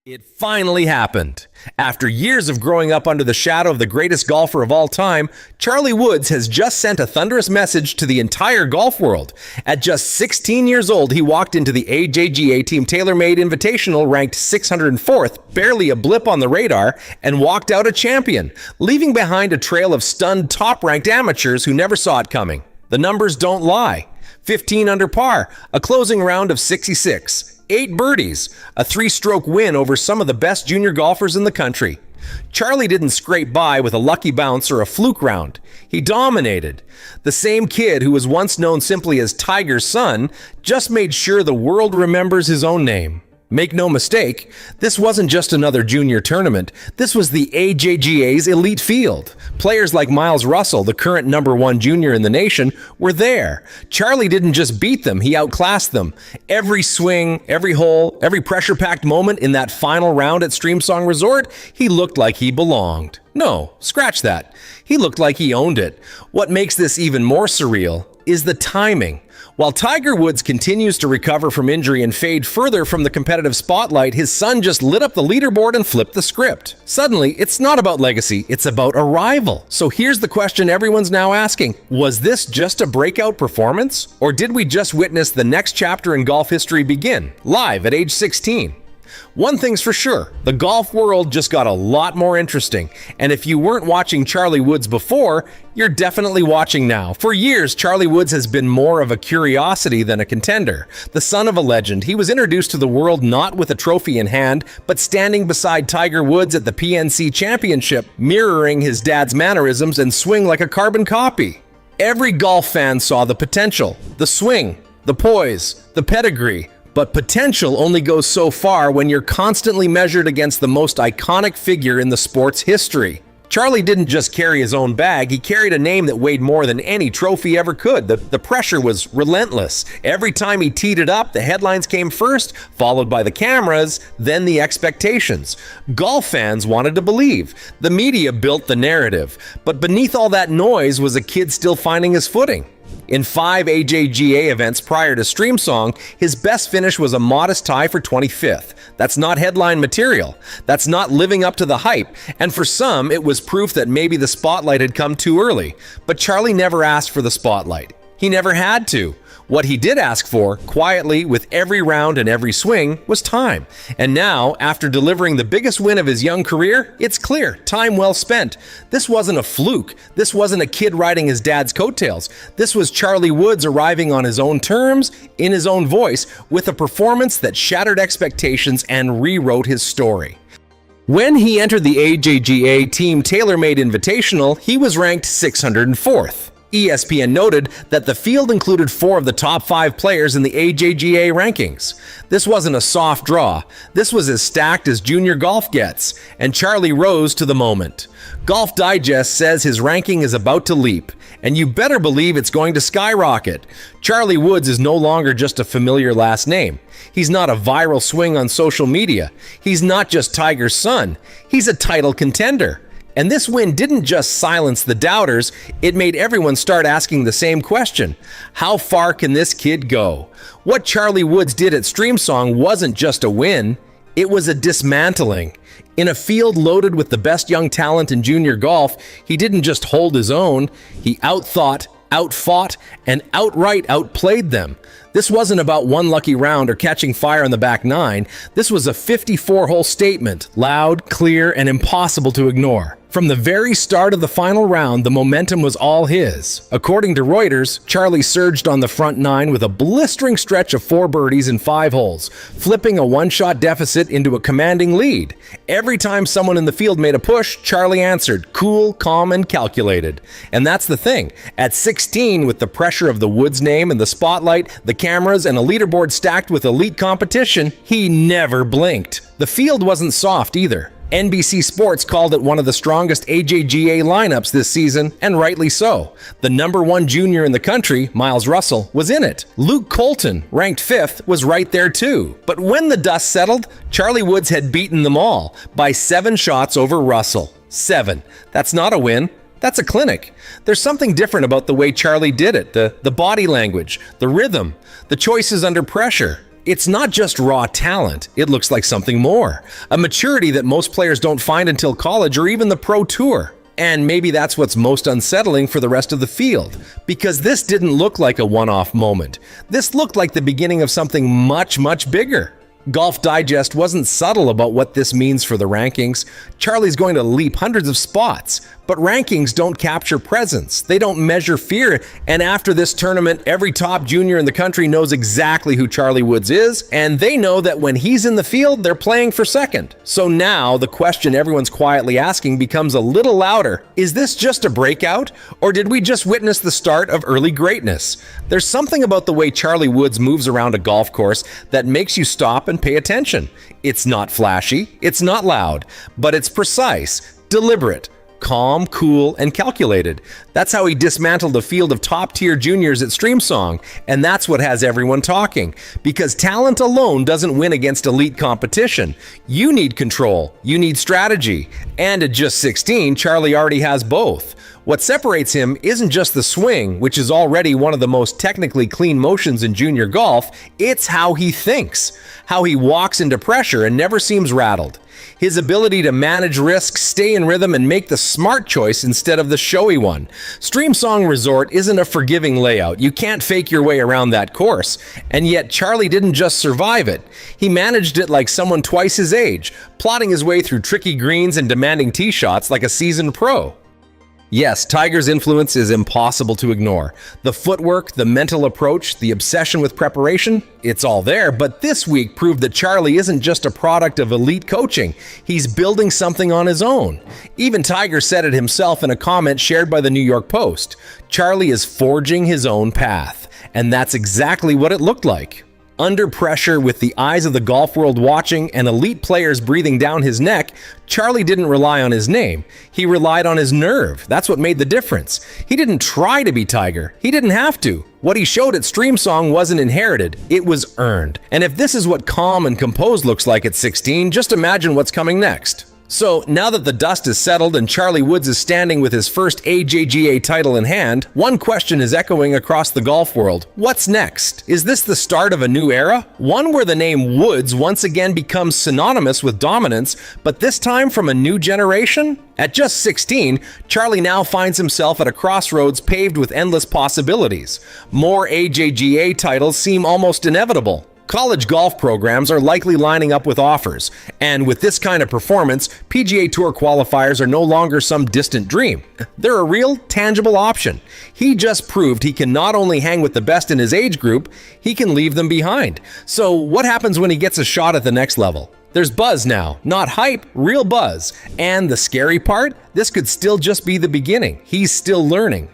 It finally happened. After years of growing up under the shadow of the greatest golfer of all time, Charlie Woods has just sent a thunderous message to the entire golf world. At just 16 years old, he walked into the AJGA Team TaylorMade Invitational ranked 604th, barely a blip on the radar, and walked out a champion, leaving behind a trail of stunned top-ranked amateurs who never saw it coming. The numbers don't lie. 15 under par, a closing round of 66. 8 birdies, a 3-stroke win over some of the best junior golfers in the country. Charlie didn't scrape by with a lucky bounce or a fluke round. He dominated. The same kid who was once known simply as Tiger's son just made sure the world remembers his own name. Make no mistake, this wasn't just another junior tournament. This was the AJGA's elite field. Players like Miles Russell, the current #1 junior in the nation, were there. Charlie didn't just beat them, he outclassed them. Every swing, every hole, every pressure-packed moment in that final round at Streamsong Resort, he looked like he belonged. No, scratch that. He looked like he owned it. What makes this even more surreal is the timing. While Tiger Woods continues to recover from injury and fade further from the competitive spotlight, his son just lit up the leaderboard and flipped the script. Suddenly, it's not about legacy, it's about arrival. So here's the question everyone's now asking. Was this just a breakout performance? Or did we just witness the next chapter in golf history begin, live at age 16? One thing's for sure, the golf world just got a lot more interesting. And if you weren't watching Charlie Woods before, you're definitely watching now. For years, Charlie Woods has been more of a curiosity than a contender. The son of a legend, he was introduced to the world not with a trophy in hand, but standing beside Tiger Woods at the PNC Championship, mirroring his dad's mannerisms and swing like a carbon copy. Every golf fan saw the potential, the swing, the poise, the pedigree. But potential only goes so far when you're constantly measured against the most iconic figure in the sport's history. Charlie didn't just carry his own bag, he carried a name that weighed more than any trophy ever could. The pressure was relentless. Every time he teed it up, the headlines came first, followed by the cameras, then the expectations. Golf fans wanted to believe. The media built the narrative. But beneath all that noise was a kid still finding his footing. In 5 AJGA events prior to Streamsong, his best finish was a modest tie for 25th. That's not headline material. That's not living up to the hype. And for some, it was proof that maybe the spotlight had come too early. But Charlie never asked for the spotlight. He never had to. What he did ask for, quietly, with every round and every swing, was time. And now, after delivering the biggest win of his young career, it's clear, time well spent. This wasn't a fluke. This wasn't a kid riding his dad's coattails. This was Charlie Woods arriving on his own terms, in his own voice, with a performance that shattered expectations and rewrote his story. When he entered the AJGA Team TaylorMade Invitational, he was ranked 604th. ESPN noted that the field included 4 of the top 5 players in the AJGA rankings. This wasn't a soft draw. This was as stacked as junior golf gets, and Charlie rose to the moment. Golf Digest says his ranking is about to leap, and you better believe it's going to skyrocket. Charlie Woods is no longer just a familiar last name. He's not a viral swing on social media. He's not just Tiger's son. He's a title contender. And this win didn't just silence the doubters, it made everyone start asking the same question. How far can this kid go? What Charlie Woods did at Streamsong wasn't just a win, it was a dismantling. In a field loaded with the best young talent in junior golf, he didn't just hold his own, he outthought, outfought, and outright outplayed them. This wasn't about one lucky round or catching fire on the back nine. This was a 54-hole statement, loud, clear, and impossible to ignore. From the very start of the final round, the momentum was all his. According to Reuters, Charlie surged on the front nine with a blistering stretch of 4 birdies in 5 holes, flipping a one-shot deficit into a commanding lead. Every time someone in the field made a push, Charlie answered, cool, calm, and calculated. And that's the thing. At 16, with the pressure of the Woods name and the spotlight, the cameras, and a leaderboard stacked with elite competition, he never blinked. The field wasn't soft either. NBC Sports called it one of the strongest AJGA lineups this season, and rightly so. The #1 junior in the country, Miles Russell, was in it. Luke Colton, ranked 5th, was right there too. But when the dust settled, Charlie Woods had beaten them all by 7 shots over Russell. 7. That's not a win. That's a clinic. There's something different about the way Charlie did it. The body language, the rhythm, the choices under pressure. It's not just raw talent, it looks like something more. A maturity that most players don't find until college or even the pro tour. And maybe that's what's most unsettling for the rest of the field, because this didn't look like a one-off moment. This looked like the beginning of something much, much bigger. Golf Digest wasn't subtle about what this means for the rankings. Charlie's going to leap hundreds of spots, but rankings don't capture presence. They don't measure fear, and after this tournament, every top junior in the country knows exactly who Charlie Woods is, and they know that when he's in the field, they're playing for second. So now, the question everyone's quietly asking becomes a little louder. Is this just a breakout, or did we just witness the start of early greatness? There's something about the way Charlie Woods moves around a golf course that makes you stop and pay attention. It's not flashy, it's not loud, but it's precise, deliberate, calm, cool, and calculated. That's how he dismantled a field of top-tier juniors at Streamsong, and that's what has everyone talking. Because talent alone doesn't win against elite competition. You need control, you need strategy, and at just 16, Charlie already has both. What separates him isn't just the swing, which is already one of the most technically clean motions in junior golf, it's how he thinks, how he walks into pressure and never seems rattled. His ability to manage risk, stay in rhythm, and make the smart choice instead of the showy one. Streamsong Resort isn't a forgiving layout. You can't fake your way around that course. And yet Charlie didn't just survive it. He managed it like someone twice his age, plotting his way through tricky greens and demanding tee shots like a seasoned pro. Yes, Tiger's influence is impossible to ignore. The footwork, the mental approach, the obsession with preparation, it's all there, but this week proved that Charlie isn't just a product of elite coaching. He's building something on his own. Even Tiger said it himself in a comment shared by the New York Post. Charlie is forging his own path, and that's exactly what it looked like. Under pressure, with the eyes of the golf world watching and elite players breathing down his neck, Charlie didn't rely on his name. He relied on his nerve. That's what made the difference. He didn't try to be Tiger. He didn't have to. What he showed at Streamsong wasn't inherited. It was earned. And if this is what calm and composed looks like at 16, just imagine what's coming next. So, now that the dust is settled and Charlie Woods is standing with his first AJGA title in hand, one question is echoing across the golf world. What's next? Is this the start of a new era? One where the name Woods once again becomes synonymous with dominance, but this time from a new generation? At just 16, Charlie now finds himself at a crossroads paved with endless possibilities. More AJGA titles seem almost inevitable. College golf programs are likely lining up with offers, and with this kind of performance, PGA Tour qualifiers are no longer some distant dream. They're a real, tangible option. He just proved he can not only hang with the best in his age group, he can leave them behind. So what happens when he gets a shot at the next level? There's buzz now, not hype, real buzz. And the scary part? This could still just be the beginning. He's still learning.